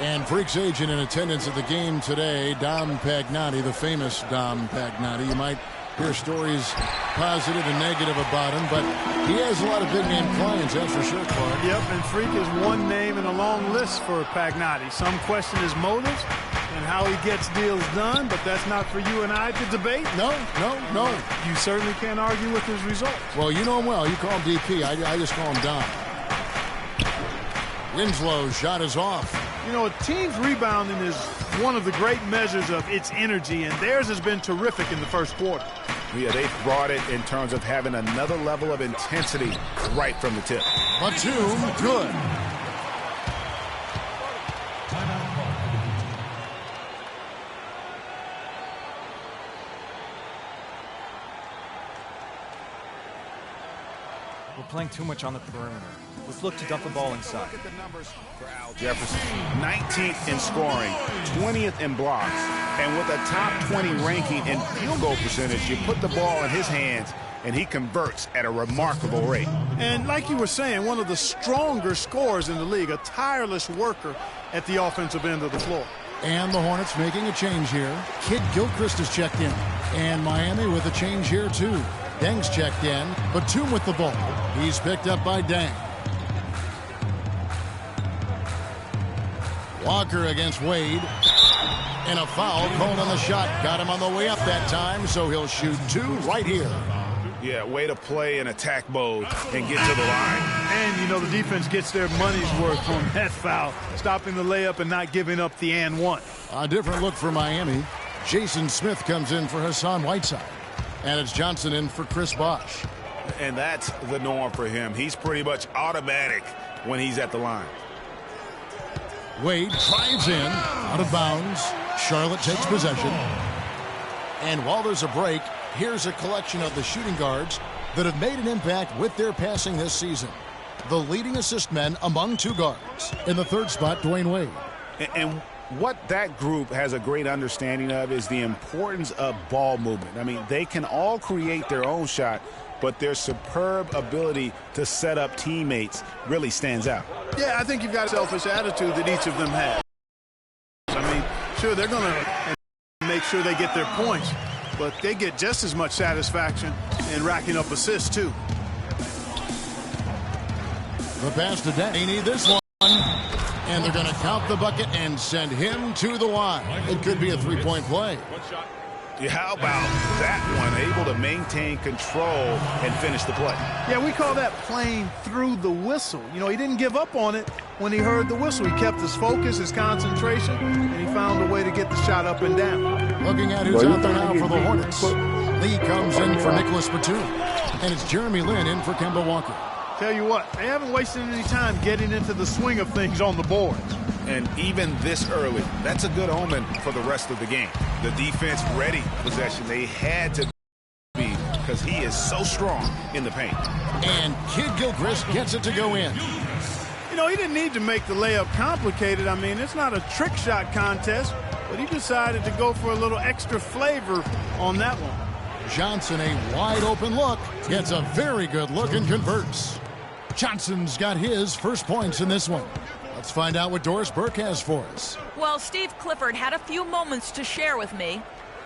And Freaks agent in attendance at the game today, Dom Pagnotti, the famous Dom Pagnotti. You might hear stories positive and negative about him, but he has a lot of big-name clients, that's for sure, Clark. Yep, and Freak is one name in a long list for Pagnotti. Some question his motives and how he gets deals done, but that's not for you and I to debate. No. You certainly can't argue with his results. Well, you know him well. You call him DP. I just call him Dom. Winslow's shot is off. You know, a team's rebounding is one of the great measures of its energy, and theirs has been terrific in the first quarter. Yeah, they've brought it in terms of having another level of intensity right from the tip. Batum, good. We're playing too much on the perimeter. Let's look to dump the ball inside. Look at the numbers for Al Jefferson. 19th in scoring, 20th in blocks, and with a top 20 ranking in field goal percentage, you put the ball in his hands, and he converts at a remarkable rate. And like you were saying, one of the stronger scorers in the league, a tireless worker at the offensive end of the floor. And the Hornets making a change here. Kid Gilchrist is checked in. And Miami with a change here, too. Deng's checked in. Batum with the ball. He's picked up by Deng. Walker against Wade. And a foul called on the shot. Got him on the way up that time, so he'll shoot two right here. Yeah, way to play in attack mode and get to the line. And, you know, the defense gets their money's worth on that foul, stopping the layup and not giving up the and one. A different look for Miami. Jason Smith comes in for Hassan Whiteside. And it's Johnson in for Chris Bosh. And that's the norm for him. He's pretty much automatic when he's at the line. Wade drives in, out of bounds. Charlotte takes possession. And while there's a break, here's a collection of the shooting guards that have made an impact with their passing this season. The leading assist men among two guards. In the third spot, Dwayne Wade. And what that group has a great understanding of is the importance of ball movement. I mean, they can all create their own shot, but their superb ability to set up teammates really stands out. Yeah, I think you've got a selfish attitude that each of them has. I mean, sure, they're going to make sure they get their points, but they get just as much satisfaction in racking up assists, too. The pass to Deng. They need this one. And they're going to count the bucket and send him to the line. It could be a three-point play. Yeah, how about that one? Able to maintain control and finish the play. Yeah, we call that playing through the whistle. You know, he didn't give up on it when he heard the whistle. He kept his focus, his concentration, and he found a way to get the shot up and down. Looking at who's out there now for the Hornets. Lee comes in for Nicholas Batum. And it's Jeremy Lin in for Kemba Walker. Tell you what, they haven't wasted any time getting into the swing of things on the board. And even this early, that's a good omen for the rest of the game. The defense ready possession. They had to be because he is so strong in the paint. And Kid Gilchrist gets it to go in. You know, he didn't need to make the layup complicated. I mean, it's not a trick shot contest, but he decided to go for a little extra flavor on that one. Johnson, a wide open look, gets a very good look and converts. Johnson's got his first points in this one. Let's find out what Doris Burke has for us. Well, Steve Clifford had a few moments to share with me.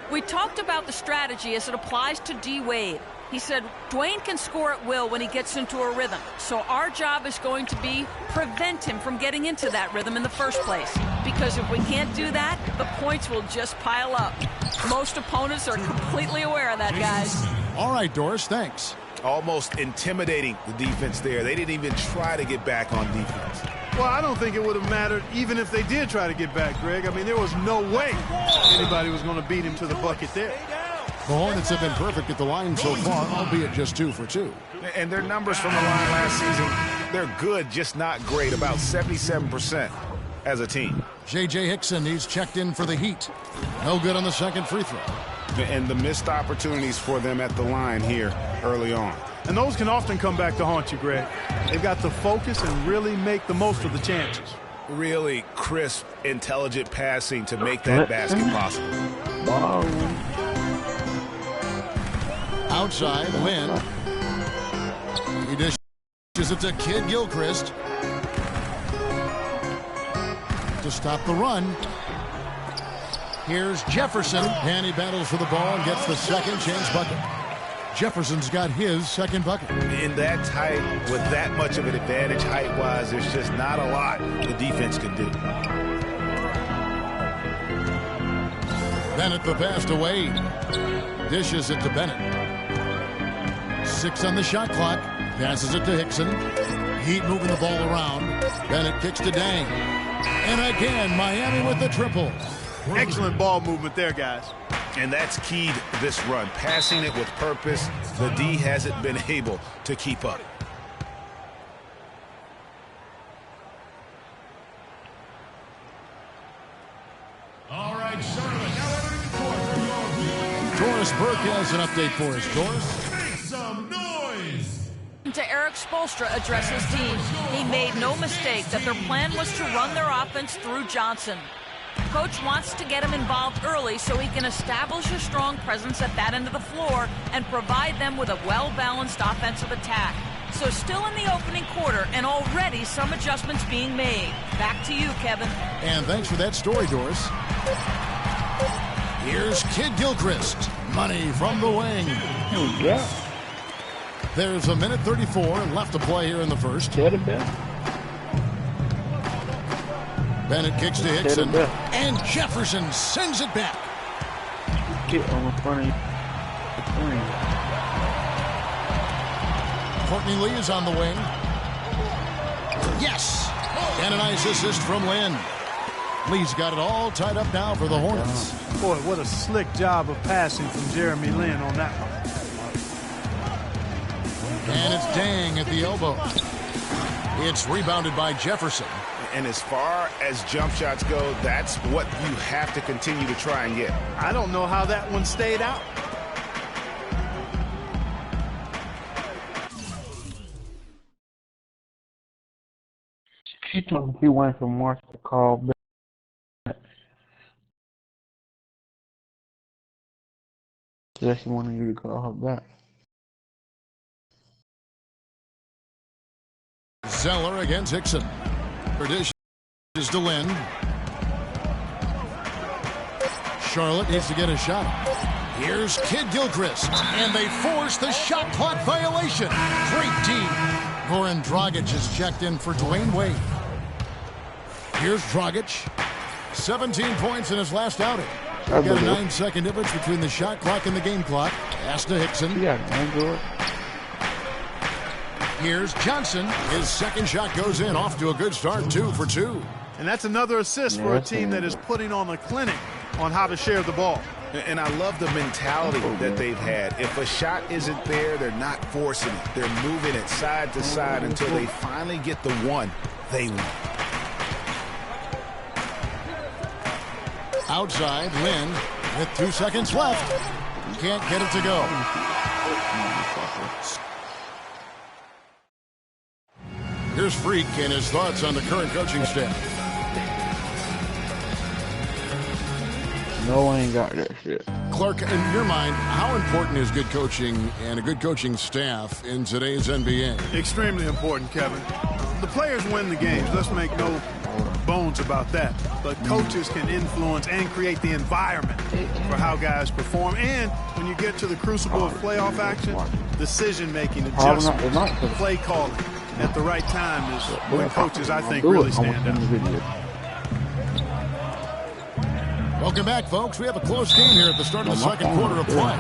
We talked about the strategy as it applies to D. Wade. He said Dwayne can score at will when he gets into a rhythm. So our job is going to be prevent him from getting into that rhythm in the first place. Because if we can't do that, the points will just pile up. Most opponents are completely aware of that, guys. All right, Doris, thanks. Almost intimidating the defense there. They didn't even try to get back on defense. Well, I don't think it would have mattered even if they did try to get back, Greg. I mean, there was no way anybody was going to beat him to the bucket there. The Hornets have been perfect at the line so far, albeit just 2 for 2. And their numbers from the line last season, they're good, just not great, about 77% as a team. J.J. Hickson, he's checked in for the Heat. No good on the second free throw. And the missed opportunities for them at the line here early on. And those can often come back to haunt you, Greg. They've got to focus and really make the most of the chances. Really crisp, intelligent passing to make that basket possible. Outside, Lynn. He dishes it to Kid Gilchrist. to stop the run. Here's Jefferson, and he battles for the ball and gets the second chance bucket. Jefferson's got his second bucket. In that tight, with that much of an advantage height-wise, there's just not a lot the defense can do. Bennett the pass to Wade. Dishes it to Bennett. 6 on the shot clock. Passes it to Hickson. Heat moving the ball around. Bennett kicks to Dang. And again, Miami with the triple. Excellent ball movement there, guys. And that's keyed this run. Passing it with purpose. The D hasn't been able to keep up. All right, Charlotte. Now entering the court for your viewing. Doris Burke has an update for us. Doris? Make some noise! To Eric Spoelstra address his team. He made no mistake that their plan was to run their offense through Johnson. Coach wants to get him involved early so he can establish a strong presence at that end of the floor and provide them with a well-balanced offensive attack. So still in the opening quarter and already some adjustments being made. Back to you, Kevin. And thanks for that story, Doris. Here's Kid Gilchrist. Money from the wing. Yeah. There's a minute 34 left to play here in the first. Bennett kicks to Hickson. And Jefferson sends it back. Get on the front. Courtney Lee is on the wing. Yes! And a nice assist from Lynn. Lee's got it all tied up now for the Hornets. Boy, what a slick job of passing from Jeremy Lin on that one. And it's Dang at the elbow. It's rebounded by Jefferson. And as far as jump shots go, that's what you have to continue to try and get. I don't know how that one stayed out. She told me she wanted for March to call back. So she wanted you to call her back. Zeller against Hickson. Dish is to Lynn. Charlotte needs to get a shot. Here's Kid Gilchrist. And they force the shot clock violation. Great D. Goran Dragic is checked in for Dwayne Wade. Here's Dragic. 17 points in his last outing. We've got a 9-second difference between the shot clock and the game clock. Pass to Hickson. Yeah, Andrew. Here's Johnson. His second shot goes in, off to a good start, 2 for 2. And that's another assist for a team that is putting on a clinic on how to share the ball. And I love the mentality that they've had. If a shot isn't there, they're not forcing it. They're moving it side to side until they finally get the one they want. Outside, Lynn with 2 seconds left. Can't get it to go. Here's Freak and his thoughts on the current coaching staff. No, I ain't got that shit. Clark, in your mind, how important is good coaching and a good coaching staff in today's NBA? Extremely important, Kevin. The players win the games. Let's make no bones about that. But coaches can influence and create the environment for how guys perform. And when you get to the crucible of playoff action, decision-making, adjustments, play calling at the right time is when coaches, I think, really stand out. Welcome back, folks. We have a close game here at the start of the second quarter of play.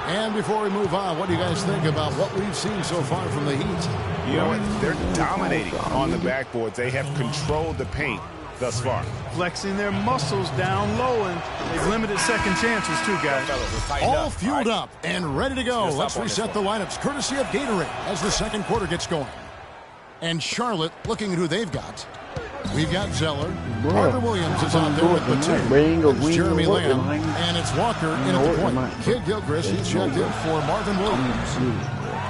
And before we move on, what do you guys think about what we've seen so far from the Heat? You know what? They're dominating on the backboards. They have controlled the paint thus far. Flexing their muscles down low, and they've limited second chances, too, guys. All fueled up and ready to go. Let's reset the lineups, courtesy of Gatorade, as the second quarter gets going. And Charlotte, looking at who they've got. We've got Zeller. Marvin Williams is out there with the 2. It's Jeremy Lamb. And it's Walker in at the point. Kid Gilchrist, he's checked in for Marvin Williams.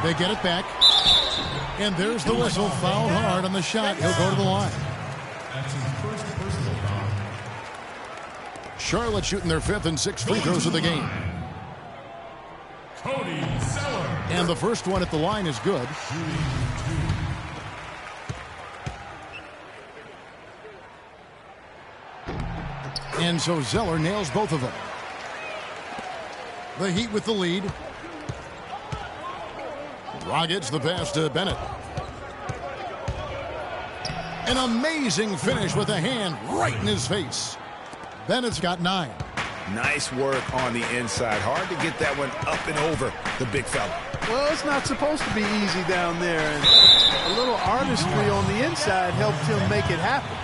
They get it back. And there's the whistle. Fouled hard on the shot. He'll go to the line. That's his first personal foul. Charlotte shooting their 5th and 6th free throws of the game. Cody Zeller. And the first one at the line is good. And so Zeller nails both of them. The Heat with the lead. Dragic the pass to Bennett. An amazing finish with a hand right in his face. Bennett's got 9. Nice work on the inside. Hard to get that one up and over the big fella. Well, it's not supposed to be easy down there, and a little artistry on the inside helped him make it happen.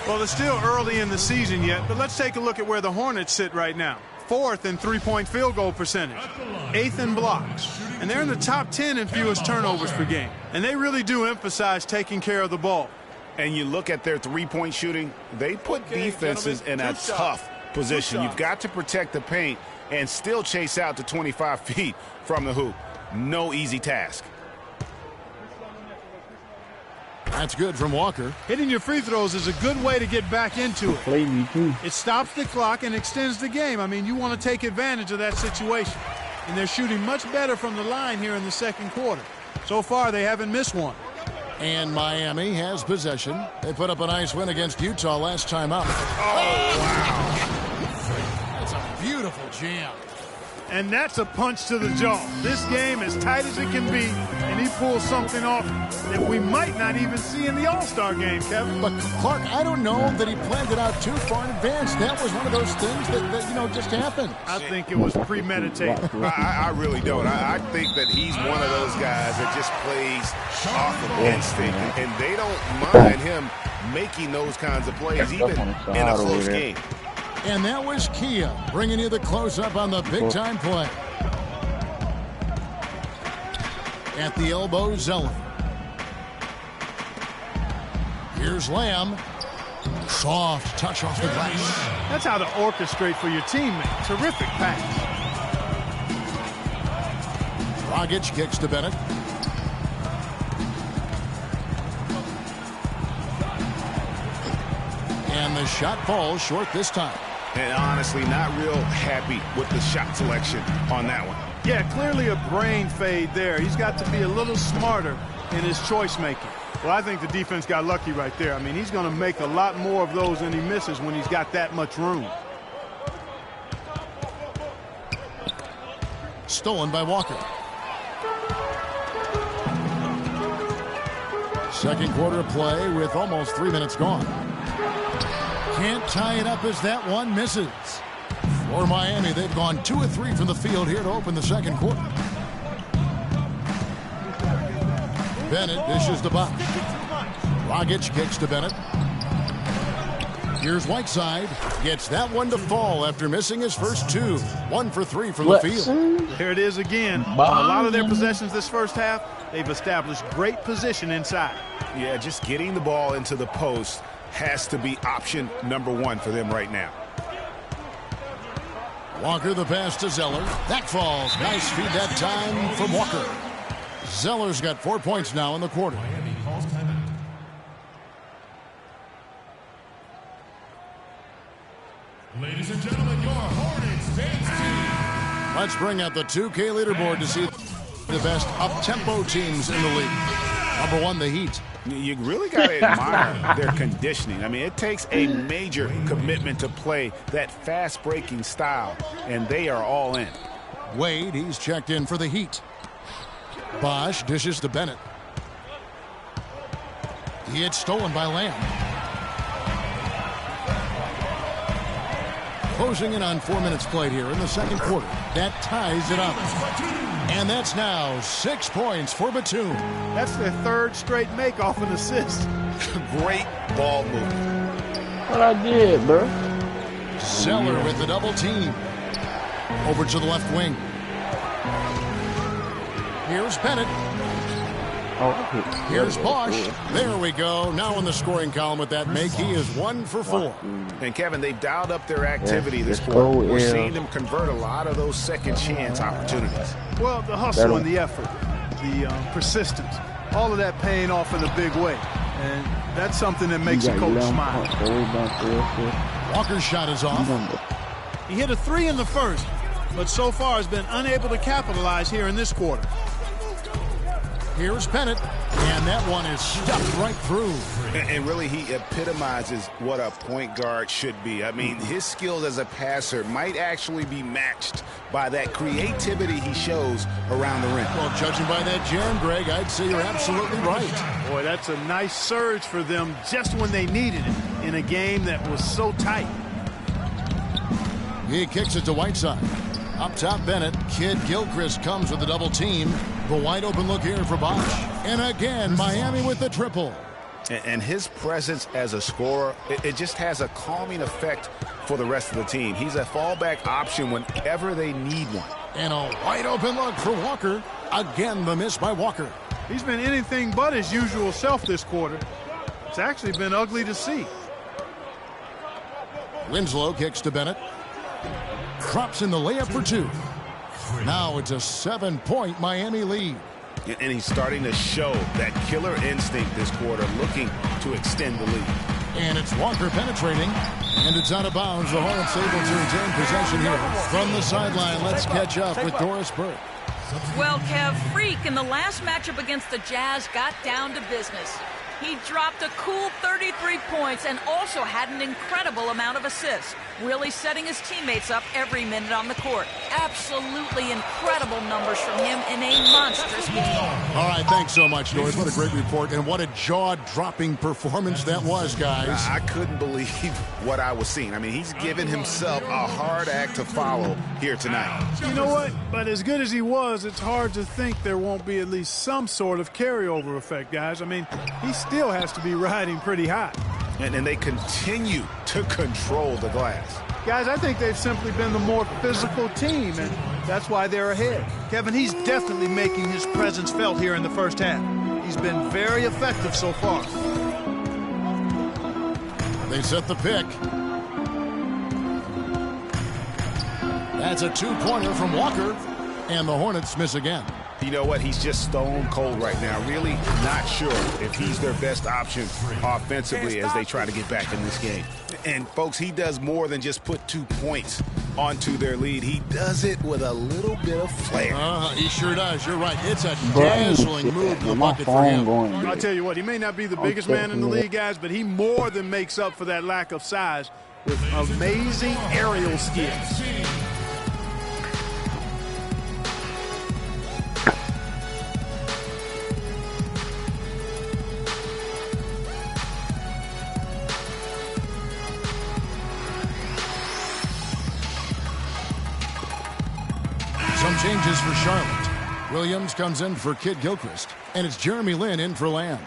Well, it's still early in the season yet, but let's take a look at where the Hornets sit right now. 4th in three-point field goal percentage, 8th in blocks, and they're in the top 10 in fewest turnovers per game. And they really do emphasize taking care of the ball. And you look at their three-point shooting, they put defenses in a tough position. You've got to protect the paint and still chase out to 25 feet from the hoop. No easy task. That's good from Walker. Hitting your free throws is a good way to get back into it. Play me too. It stops the clock and extends the game. I mean, you want to take advantage of that situation. And they're shooting much better from the line here in the second quarter. So far, they haven't missed one. And Miami has possession. They put up a nice win against Utah last time out. Oh, wow. That's a beautiful jam. And that's a punch to the jaw. This game as tight as it can be, and he pulls something off that we might not even see in the All-Star game, Kevin. But, Clark, I don't know that he planned it out too far in advance. That was one of those things that just happened. I think it was premeditated. I really don't. I think that he's one of those guys that just plays off of instinct, and they don't mind him making those kinds of plays, even in a close game. And that was Kia bringing you the close-up on the big-time play. At the elbow, Zeller. Here's Lamb. Soft touch off the glass. That's how to orchestrate for your teammate. Terrific pass. Dragic kicks to Bennett. And the shot falls short this time. And honestly, not real happy with the shot selection on that one. Yeah, clearly a brain fade there. He's got to be a little smarter in his choice making. Well, I think the defense got lucky right there. I mean, he's going to make a lot more of those than he misses when he's got that much room. Stolen by Walker. Second quarter of play with almost 3 minutes gone. Can't tie it up as that one misses. For Miami, they've gone 2 of 3 from the field here to open the second quarter. Bennett dishes to Bosch. Dragic kicks to Bennett. Here's Whiteside. Gets that one to fall after missing his first 2. 1 for 3 from the field. There it is again. On a lot of their possessions this first half, they've established great position inside. Yeah, just getting the ball into the post has to be option number 1 for them right now. Walker the pass to Zeller. That falls. Nice feed that time from Walker. Zeller's got 4 points now in the quarter. Miami calls timeout. Ladies and gentlemen, your Hornets dance team. Let's bring out the 2K leaderboard to see the best up-tempo teams in the league. Number 1, the Heat. You really got to admire their conditioning. I mean, it takes a major commitment to play that fast-breaking style, and they are all in. Wade, he's checked in for the Heat. Bosch dishes to Bennett. He had stolen by Lamb. Closing in on 4 minutes played here in the second quarter. That ties it up. And that's now 6 points for Batum. That's their 3rd straight make off an assist. Great ball movement. What I did, bro? Zeller with the double team. Over to the left wing. Here's Bennett. Here's Bosch. There we go. Now in the scoring column with that make, he is 1 for 4. And Kevin, they've dialed up their activity this quarter. We're seeing them convert a lot of those second chance opportunities. Well, the hustle and the effort, the persistence, all of that paying off in a big way. And that's something that makes a coach smile. Walker's shot is off. He hit a 3 in the first, but so far has been unable to capitalize here in this quarter. Here's Bennett, and that one is stuffed right through. And really, he epitomizes what a point guard should be. I mean, his skills as a passer might actually be matched by that creativity he shows around the rim. Well, judging by that jam, Greg, I'd say you're absolutely right. Boy, that's a nice surge for them just when they needed it in a game that was so tight. He kicks it to Whiteside. Up top, Bennett. Kid Gilchrist comes with a double team. The wide open look here for Bosch. And again, Miami with the triple. And his presence as a scorer, it just has a calming effect for the rest of the team. He's a fallback option whenever they need one. And a wide open look for Walker. Again, the miss by Walker. He's been anything but his usual self this quarter. It's actually been ugly to see. Winslow kicks to Bennett. Drops in the layup for two. Now it's a 7-point Miami lead. And he's starting to show that killer instinct this quarter, looking to extend the lead. And it's Walker penetrating. And it's out of bounds. The Hornets able to retain possession here. From the sideline, let's catch up with Doris Burke. Well, Kev, Freak in the last matchup against the Jazz got down to business. He dropped a cool 33 points and also had an incredible amount of assists, really setting his teammates up every minute on the court. Absolutely incredible numbers from him in a monstrous game. All right, thanks so much, Doris. What a great report, and what a jaw-dropping performance that was, guys. I couldn't believe what I was seeing. I mean, he's given himself a hard act to follow here tonight. You know what? But as good as he was, it's hard to think there won't be at least some sort of carryover effect, guys. I mean, he still has to be riding pretty high. And they continue to control the glass. Guys, I think they've simply been the more physical team, and that's why they're ahead. Kevin, he's definitely making his presence felt here in the first half. He's been very effective so far. They set the pick. That's a two-pointer from Walker, and the Hornets miss again. You know what? He's just stone cold right now. Really not sure if he's their best option offensively as they try to get back in this game. And, folks, he does more than just put 2 points onto their lead. He does it with a little bit of flair. He sure does. You're right. It's a dazzling move to the bucket for him. I'll tell you what, he may not be the biggest man in the league, guys, but he more than makes up for that lack of size with amazing aerial skills. Some changes for Charlotte. Williams comes in for Kid Gilchrist, and it's Jeremy Lin in for Lamb.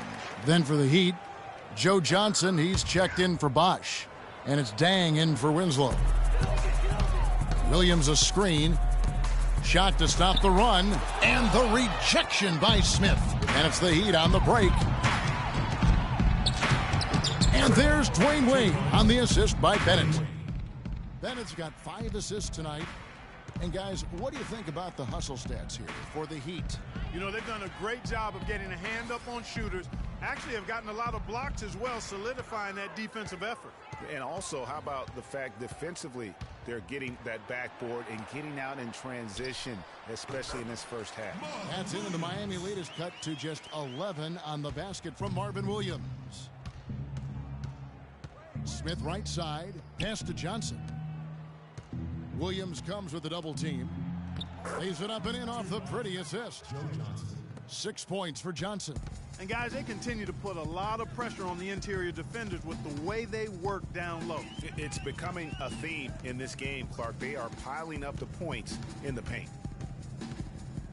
Then for the Heat, Joe Johnson, he's checked in for Bosch, and it's Dang in for Winslow. Williams a screen, shot to stop the run, and the rejection by Smith. And it's the Heat on the break. And there's Dwayne Wade on the assist by Bennett. Bennett's got 5 assists tonight. And, guys, what do you think about the hustle stats here for the Heat? You know, they've done a great job of getting a hand up on shooters. Actually have gotten a lot of blocks as well, solidifying that defensive effort. And also, how about the fact defensively they're getting that backboard and getting out in transition, especially in this first half. That's in, and the Miami lead is cut to just 11 on the basket from Marvin Williams. Smith right side, pass to Johnson. Williams comes with a double team. Lays it up and in off the pretty assist. 6 points for Johnson. And, guys, they continue to put a lot of pressure on the interior defenders with the way they work down low. It's becoming a theme in this game, Clark. They are piling up the points in the paint.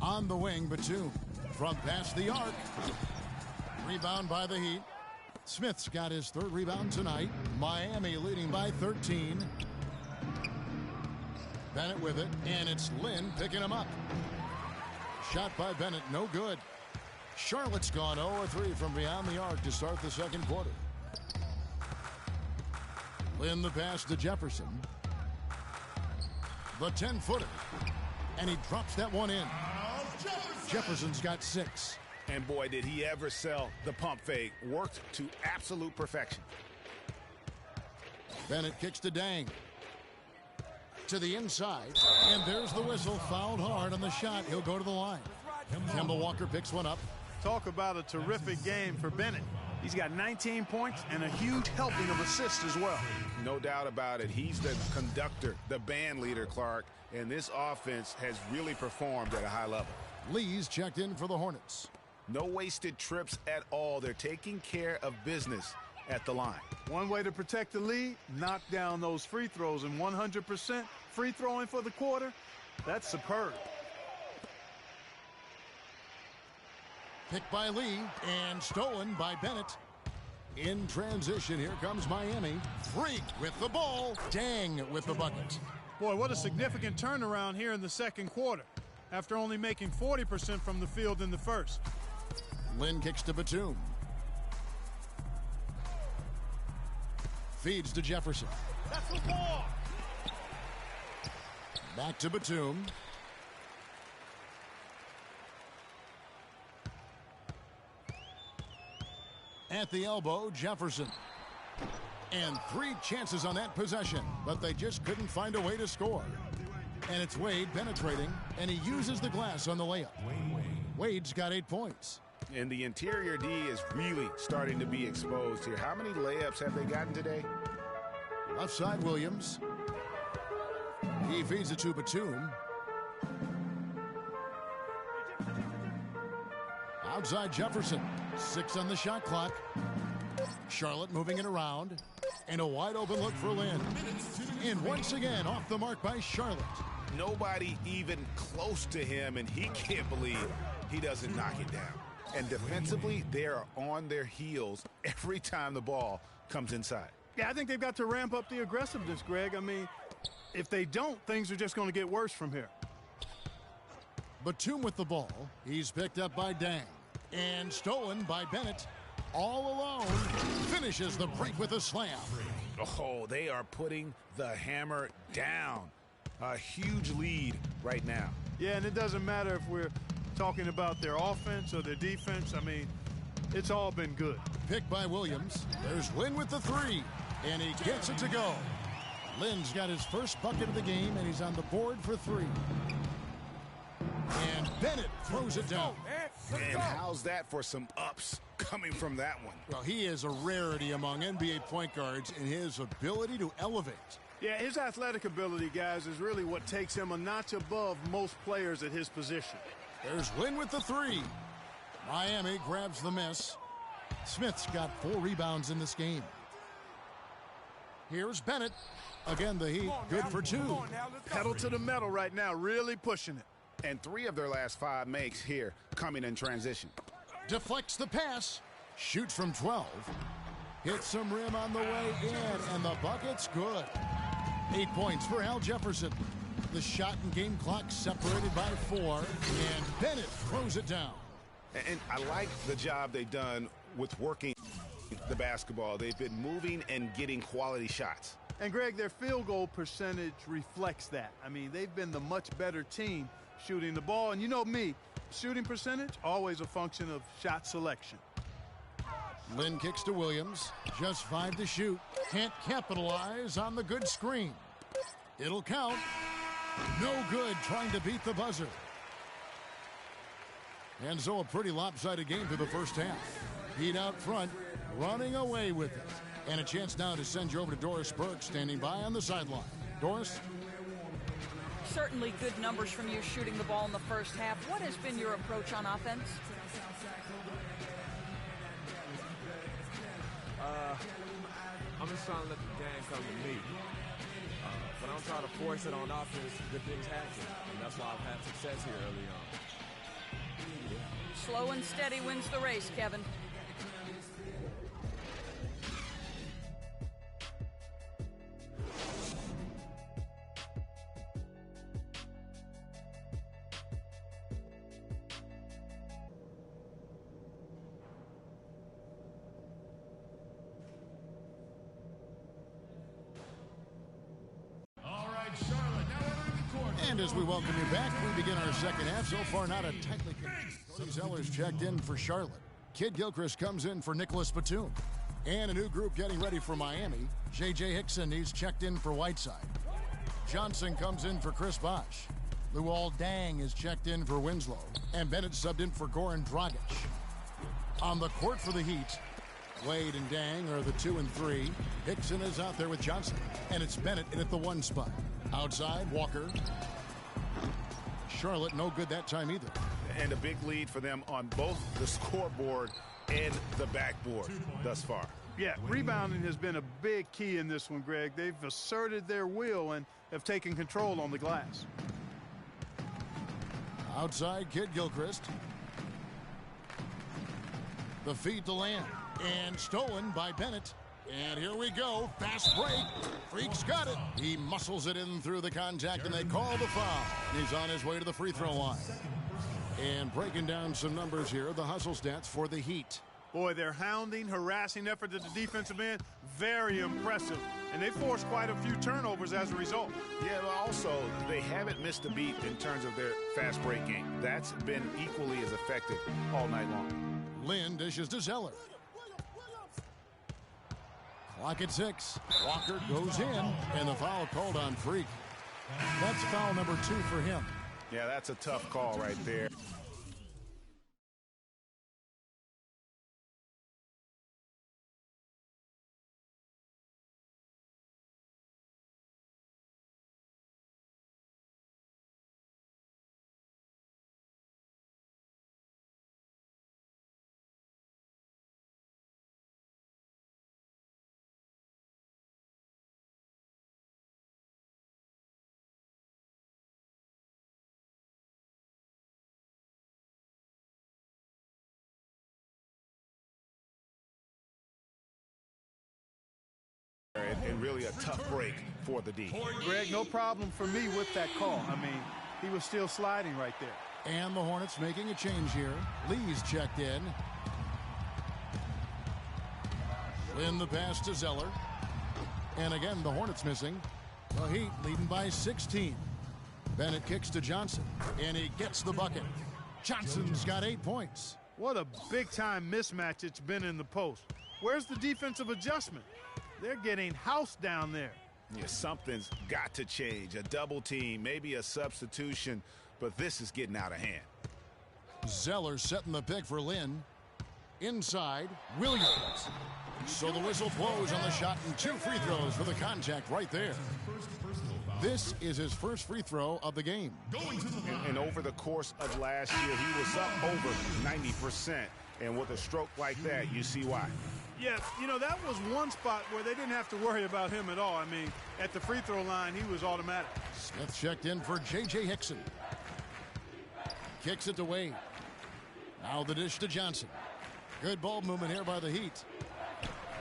On the wing, Batum from past the arc. Rebound by the Heat. Smith's got his 3rd rebound tonight. Miami leading by 13. Bennett with it, and it's Lin picking him up. Shot by Bennett, no good. Charlotte's gone 0-3 from beyond the arc to start the second quarter. Lin the pass to Jefferson. The 10-footer. And he drops that one in. Jefferson's got 6. And boy, did he ever sell the pump fake. Worked to absolute perfection. Bennett kicks to Dang. To the inside, and there's the whistle. Fouled hard on the shot. He'll go to the line. Kemba Walker picks one up. Talk about a terrific game for Bennett. He's got 19 points and a huge helping of assists as well. No doubt about it. He's the conductor, the band leader, Clark, and this offense has really performed at a high level. Lee's checked in for the Hornets. No wasted trips at all. They're taking care of business at the line. One way to protect the lead, knock down those free throws, and 100% free throwing for the quarter, that's superb. Picked by Lee and stolen by Bennett. In transition, here comes Miami. Freak with the ball. Dang with the bucket. Boy, what a significant turnaround here in the second quarter after only making 40% from the field in the first. Lynn kicks to Batum. Feeds to Jefferson. That's the ball. Back to Batum. At the elbow, Jefferson. And 3 chances on that possession, but they just couldn't find a way to score. And it's Wade penetrating, and he uses the glass on the layup. Wade's got 8 points. And the interior D is really starting to be exposed here. How many layups have they gotten today? Left side, Williams. He feeds it to Batum. Outside Jefferson. 6 on the shot clock. Charlotte moving it around. And a wide open look for Lynn. And once again off the mark by Charlotte. Nobody even close to him, and he can't believe he doesn't knock it down. And defensively, they are on their heels every time the ball comes inside. Yeah, I think they've got to ramp up the aggressiveness, Greg. I mean, if they don't, things are just going to get worse from here. Batum with the ball. He's picked up by Dang. And stolen by Bennett. All alone. Finishes the break with a slam. Oh, they are putting the hammer down. A huge lead right now. Yeah, and it doesn't matter if we're talking about their offense or their defense. I mean, it's all been good. Picked by Williams. There's Lynn with the 3. And he gets it to go. Lynn's got his first bucket of the game, and he's on the board for 3. And Bennett throws it down. And how's that for some ups coming from that one? Well, he is a rarity among NBA point guards in his ability to elevate. Yeah, his athletic ability, guys, is really what takes him a notch above most players at his position. There's Lynn with the 3. Miami grabs the miss. Smith's got 4 rebounds in this game. Here's Bennett. Again, the Heat, good for 2. Pedal to the metal right now, really pushing it. And 3 of their last 5 makes here coming in transition. Deflects the pass. Shoots from 12. Hits some rim on the way in, and the bucket's good. 8 points for Al Jefferson. The shot and game clock separated by 4, and Bennett throws it down. And I like the job they've done with working the basketball. They've been moving and getting quality shots. And, Greg, their field goal percentage reflects that. I mean, they've been the much better team shooting the ball. And you know me, shooting percentage, always a function of shot selection. Lynn kicks to Williams. Just 5 to shoot. Can't capitalize on the good screen. It'll count. No good trying to beat the buzzer. And so a pretty lopsided game through the first half. Heat out front, running away with it. And a chance now to send you over to Doris Burke, standing by on the sideline. Doris? Certainly good numbers from you shooting the ball in the first half. What has been your approach on offense? I'm just trying to let the game come to me. But I'm trying to force it on offense, good things happen. And that's why I've had success here early on. Slow and steady wins the race, Kevin. And as we welcome you back, we begin our second half. So far, not a tightly contested. Zellers checked in for Charlotte. Kid Gilchrist comes in for Nicholas Batum. And a new group getting ready for Miami. J.J. Hickson, he's checked in for Whiteside. Johnson comes in for Chris Bosh. Luol Deng is checked in for Winslow. And Bennett subbed in for Goran Dragic. On the court for the Heat, Wade and Dang are the 2 and 3. Hickson is out there with Johnson. And it's Bennett in at the 1 spot. Outside, Walker. Charlotte no good that time either. And a big lead for them on both the scoreboard and the backboard thus far. Yeah, rebounding has been a big key in this one, Greg. They've asserted their will and have taken control on the glass. Outside, Kid Gilchrist. The feed to Lamb. And stolen by Bennett. And here we go. Fast break. Freak's got it. He muscles it in through the contact, and they call the foul. He's on his way to the free throw line. And breaking down some numbers here, the hustle stats for the Heat. Boy, their hounding, harassing effort at the defensive end, very impressive. And they forced quite a few turnovers as a result. Yeah, but also, they haven't missed a beat in terms of their fast break game. That's been equally as effective all night long. Lynn dishes to Zeller. Clock at 6. Walker goes in, and the foul called on Freak. That's foul number 2 for him. Yeah, that's a tough call right there. And really a tough break for the D. Greg, no problem for me with that call. I mean, he was still sliding right there. And the Hornets making a change here. Lee's checked in. In the pass to Zeller. And again, the Hornets missing. The Heat leading by 16. Bennett kicks to Johnson. And he gets the bucket. Johnson's got 8 points. What a big-time mismatch it's been in the post. Where's the defensive adjustment? They're getting housed down there. Yeah, something's got to change. A double team, maybe a substitution, but this is getting out of hand. Zeller setting the pick for Lynn. Inside, Williams. So the whistle blows on the shot and 2 free throws for the contact right there. This is his first free throw of the game. And over the course of last year, he was up over 90%. And with a stroke like that, you see why. Yeah, you know, that was one spot where they didn't have to worry about him at all. I mean, at the free throw line, he was automatic. Smith checked in for J.J. Hickson. Kicks it to Wade. Now the dish to Johnson. Good ball movement here by the Heat.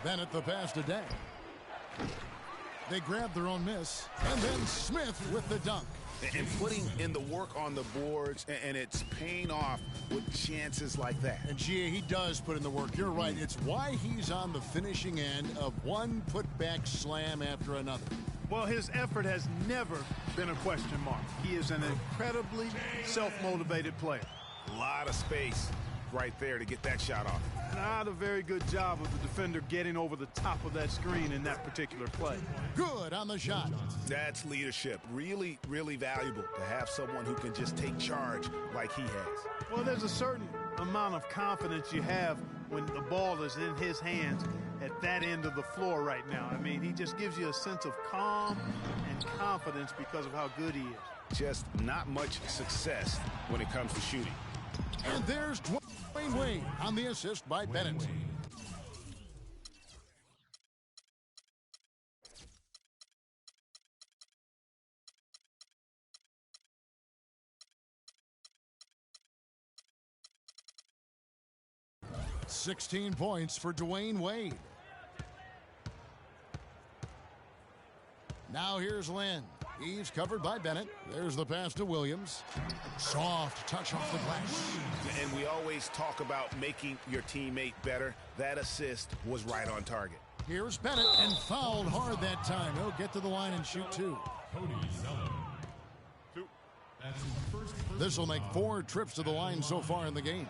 Bennett the pass to Day. They grab their own miss. And then Smith with the dunk. And putting in the work on the boards, and it's paying off with chances like that. And Gia, he does put in the work. You're right. It's why he's on the finishing end of one putback slam after another. Well, his effort has never been a question mark. He is an incredibly self-motivated player. A lot of space right there to get that shot off. Not a very good job of the defender getting over the top of that screen in that particular play. Good on the shot. That's leadership. Really, really valuable to have someone who can just take charge like he has. Well, there's a certain amount of confidence you have when the ball is in his hands at that end of the floor right now. I mean, he just gives you a sense of calm and confidence because of how good he is. Just not much success when it comes to shooting. And there's Dwayne Wade on the assist by Bennett. "16 points for Dwayne Wade. Now here's Lynn. He's covered by Bennett. There's the pass to Williams. Soft touch off the glass. And we always talk about making your teammate better. That assist was right on target. Here's Bennett, and fouled hard that time. He'll get to the line and shoot 2. This will make 4 trips to the line so far in the game.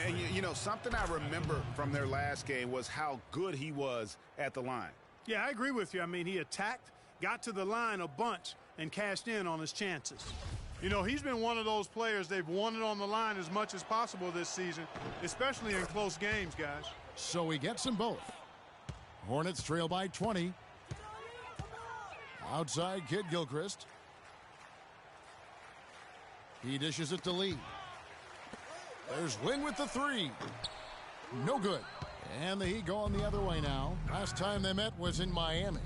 And, you know, something I remember from their last game was how good he was at the line. Yeah, I agree with you. I mean, he attacked, got to the line a bunch, and cashed in on his chances. You know, he's been one of those players they've wanted on the line as much as possible this season, especially in close games, guys. So he gets them both. Hornets trail by 20. Outside Kid Gilchrist. He dishes it to Lee. There's Lynn with the three. No good. And the Heat going the other way now. Last time they met was in Miami.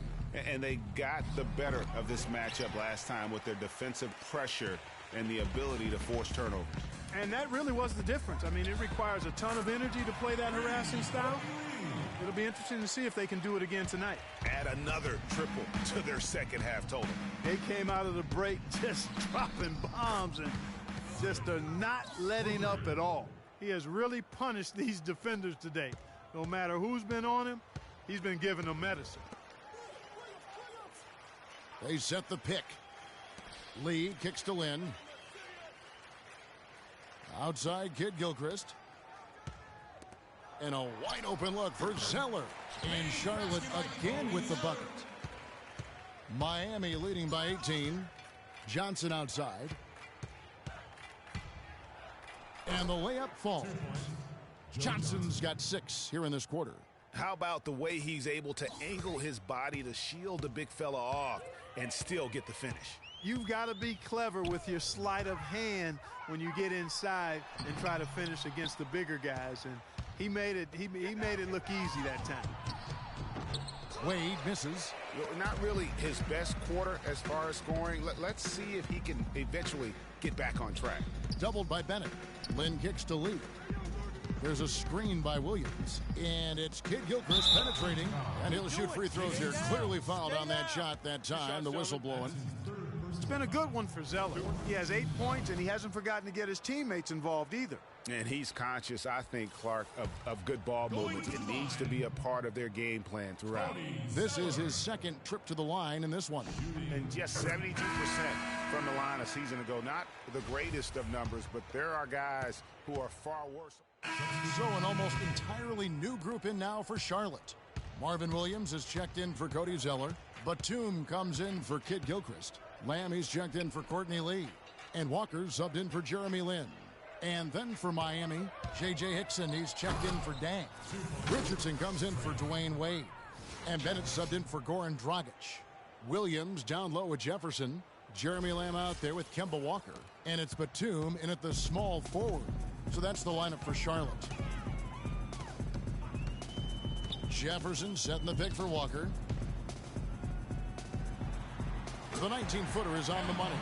And they got the better of this matchup last time with their defensive pressure and the ability to force turnovers. And that really was the difference. I mean, it requires a ton of energy to play that harassing style. It'll be interesting to see if they can do it again tonight. Add another triple to their second half total. They came out of the break just dropping bombs and just are not letting up at all. He has really punished these defenders today. No matter who's been on him, he's been giving them medicine. They set the pick. Lee kicks to Lynn. Outside Kid Gilchrist. And a wide open look for Zeller. And Charlotte again with the bucket. Miami leading by 18. Johnson outside. And the layup falls. Johnson's got 6 here in this quarter. How about the way he's able to angle his body to shield the big fella off and still get the finish? You've got to be clever with your sleight of hand when you get inside and try to finish against the bigger guys. And he made it look easy that time. Wade misses. Not really his best quarter as far as scoring. Let's see if he can eventually get back on track. Doubled by Bennett. Lynn kicks to Lee. There's a screen by Williams. And it's Kid Gilchrist penetrating. And he'll shoot free throws here. Clearly fouled on that shot that time. The whistle blowing. It's been a good one for Zeller. He has 8 points, and he hasn't forgotten to get his teammates involved either. And he's conscious, I think, Clark, of good ball movements. It needs to be a part of their game plan throughout. This is his second trip to the line in this one. And just 72% from the line a season ago. Not the greatest of numbers, but there are guys who are far worse. So an almost entirely new group in now for Charlotte. Marvin Williams is checked in for Cody Zeller. Batum comes in for Kid Gilchrist. Lamb, he's checked in for Courtney Lee. And Walker subbed in for Jeremy Lin. And then for Miami, J.J. Hickson, he's checked in for Dang. Richardson comes in for Dwayne Wade. And Bennett subbed in for Goran Dragic. Williams down low with Jefferson. Jeremy Lamb out there with Kemba Walker. And it's Batum in at the small forward. So that's the lineup for Charlotte. Jefferson setting the pick for Walker. The 19-footer is on the money.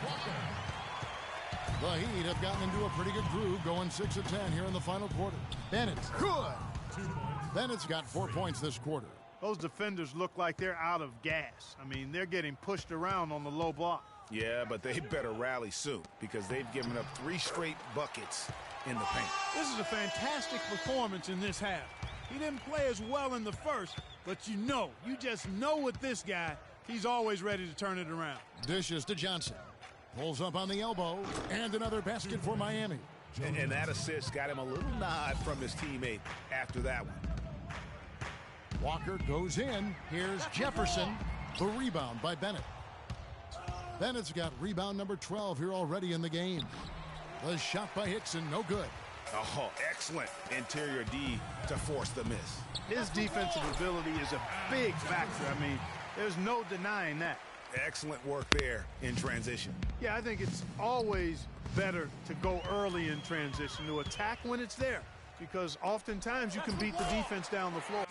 The Heat have gotten into a pretty good groove, going 6 of 10 here in the final quarter. Bennett, good. Bennett's got 4 points this quarter. Those defenders look like they're out of gas. I mean, they're getting pushed around on the low block. Yeah, but they better rally soon because they've given up 3 straight buckets in the paint. This is a fantastic performance in this half. He didn't play as well in the first, but you just know with this guy, he's always ready to turn it around. Dishes to Johnson. Pulls up on the elbow. And another basket for Miami. And that assist got him a little nod from his teammate after that one. Walker goes in. Here's Jefferson. The rebound by Bennett. Bennett's got rebound number 12 here already in the game. The shot by Hickson, no good. Oh, excellent interior D to force the miss. His defensive ability is a big factor. I mean, there's no denying that. Excellent work there in transition. Yeah, I think it's always better to go early in transition, to attack when it's there, because oftentimes you can beat the defense down the floor.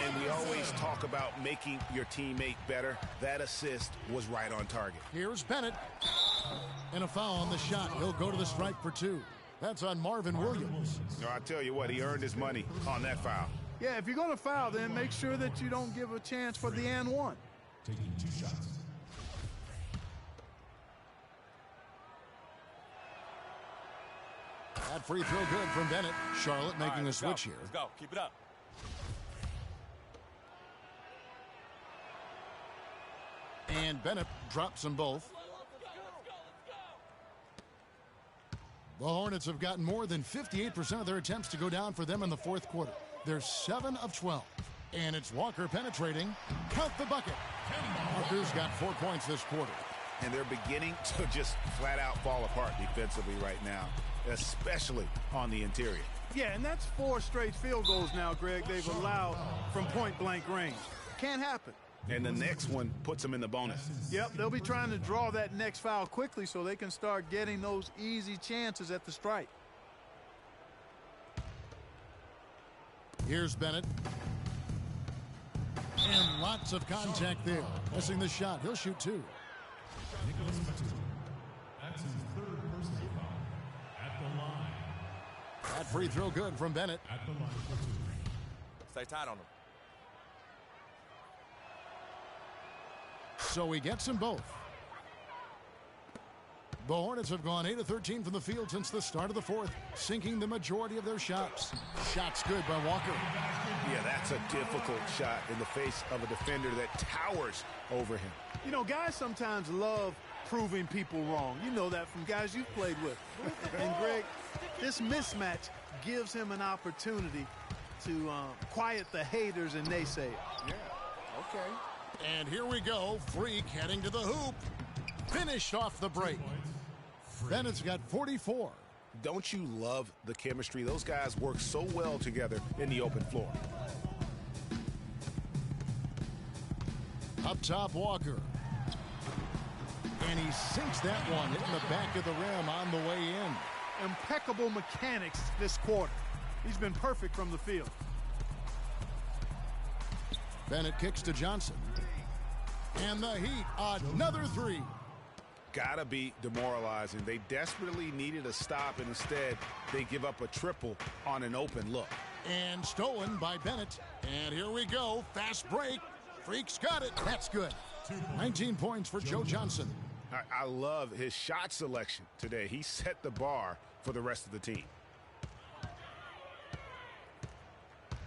And we always talk about making your teammate better. That assist was right on target. Here's Bennett. And a foul on the shot. He'll go to the stripe for 2. That's on Marvin Williams. No, I tell you what, he earned his money on that foul. Yeah, if you're going to foul, then make sure that you don't give a chance for the and one. Taking 2 shots. That free throw good from Bennett. Charlotte making a switch here. Let's go. Keep it up. And Bennett drops them both. The Hornets have gotten more than 58% of their attempts to go down for them in the fourth quarter. They're 7 of 12. And it's Walker penetrating. Count the bucket. Walker's got 4 points this quarter. And they're beginning to just flat out fall apart defensively right now, especially on the interior. Yeah, and that's 4 straight field goals now, Greg, they've allowed from point-blank range. Can't happen. And the next one puts them in the bonus. Yep, they'll be trying to draw that next foul quickly so they can start getting those easy chances at the stripe. Here's Bennett. And lots of contact there. Missing the shot. He'll shoot 2. Nicholas Batum. That's his 3rd personal foul. At the line. That free throw good from Bennett. At the line for 2. Stay tight on him. So he gets them both. The Hornets have gone 8 of 13 from the field since the start of the fourth, sinking the majority of their shots. Shots good by Walker. Yeah, that's a difficult shot in the face of a defender that towers over him. You know, guys sometimes love proving people wrong. You know that from guys you've played with. And, Greg, this mismatch gives him an opportunity to quiet the haters and naysayers. Yeah, okay. And here we go. Freak heading to the hoop. Finished off the break. Bennett's got 44. Don't you love the chemistry? Those guys work so well together in the open floor. Up top, Walker. And he sinks that one, hitting the back of the rim on the way in. Impeccable mechanics this quarter. He's been perfect from the field. Bennett kicks to Johnson. And the Heat, another 3. Gotta be demoralizing. They desperately needed a stop, and instead they give up a triple on an open look. And stolen by Bennett. And here we go. Fast break. Freak's got it. That's good. 19 points for Joe Johnson. I love his shot selection today. He set the bar for the rest of the team.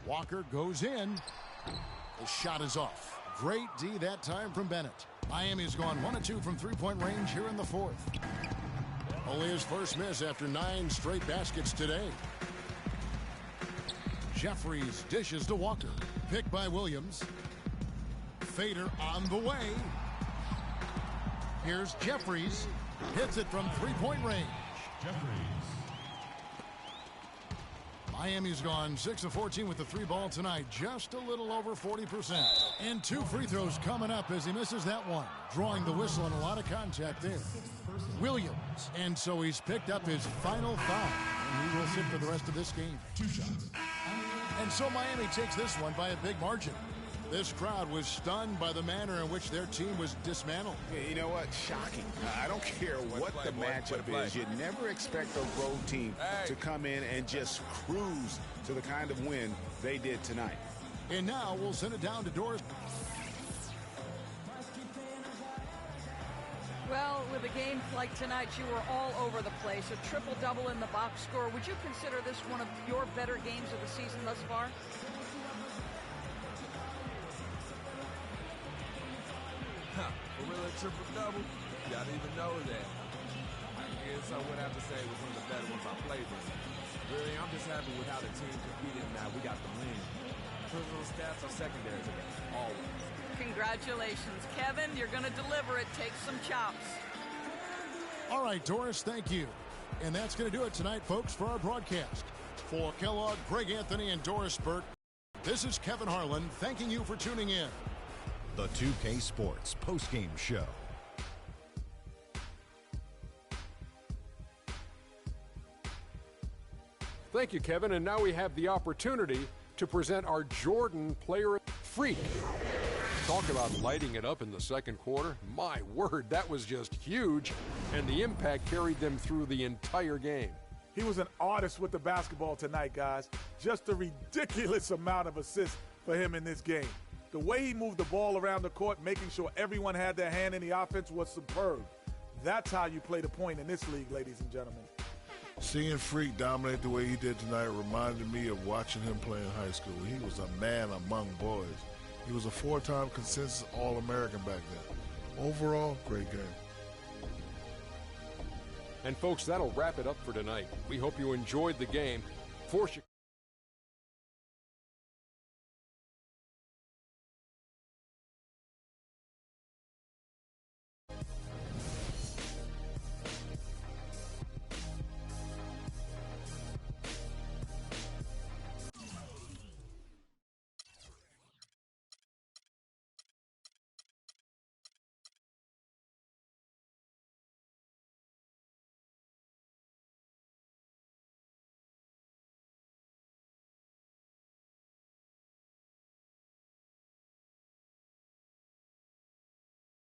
Walker goes in. The shot is off. Great D that time from Bennett. Miami's gone 1 of 2 from three-point range here in the fourth. Only his first miss after 9 straight baskets today. Jeffries dishes to Walker. Picked by Williams. Fader on the way. Here's Jeffries. Hits it from three-point range. Jeffries. Miami's gone 6 of 14 with the 3 ball tonight. Just a little over 40%. And 2 free throws coming up as he misses that one. Drawing the whistle and a lot of contact there. Williams. And so he's picked up his final foul. And he will sit for the rest of this game. 2 shots. And so Miami takes this one by a big margin. This crowd was stunned by the manner in which their team was dismantled. You know what? Shocking. I don't care what the matchup is. You never expect a road team to come in and just cruise to the kind of win they did tonight. And now we'll send it down to Doris. Well, with a game like tonight, you were all over the place. A triple-double in the box score. Would you consider this one of your better games of the season thus far? For real, a triple-double? Y'all didn't even know that. I guess I would have to say it was one of the better ones I played in. Really, I'm just happy with how the team competed and now we got the win. Personal stats are secondary today, always. Congratulations, Kevin. You're going to deliver it. Take some chops. All right, Doris, thank you. And that's going to do it tonight, folks, for our broadcast. For Kellogg, Greg Anthony, and Doris Burke, this is Kevin Harlan thanking you for tuning in. The 2K Sports postgame show. Thank you, Kevin. And now we have the opportunity to present our Jordan player freak. Talk about lighting it up in the second quarter. My word, that was just huge. And the impact carried them through the entire game. He was an artist with the basketball tonight, guys. Just a ridiculous amount of assists for him in this game. The way he moved the ball around the court, making sure everyone had their hand in the offense, was superb. That's how you play the point in this league, ladies and gentlemen. Seeing Freak dominate the way he did tonight reminded me of watching him play in high school. He was a man among boys. He was a 4-time consensus All-American back then. Overall, great game. And folks, that'll wrap it up for tonight. We hope you enjoyed the game. For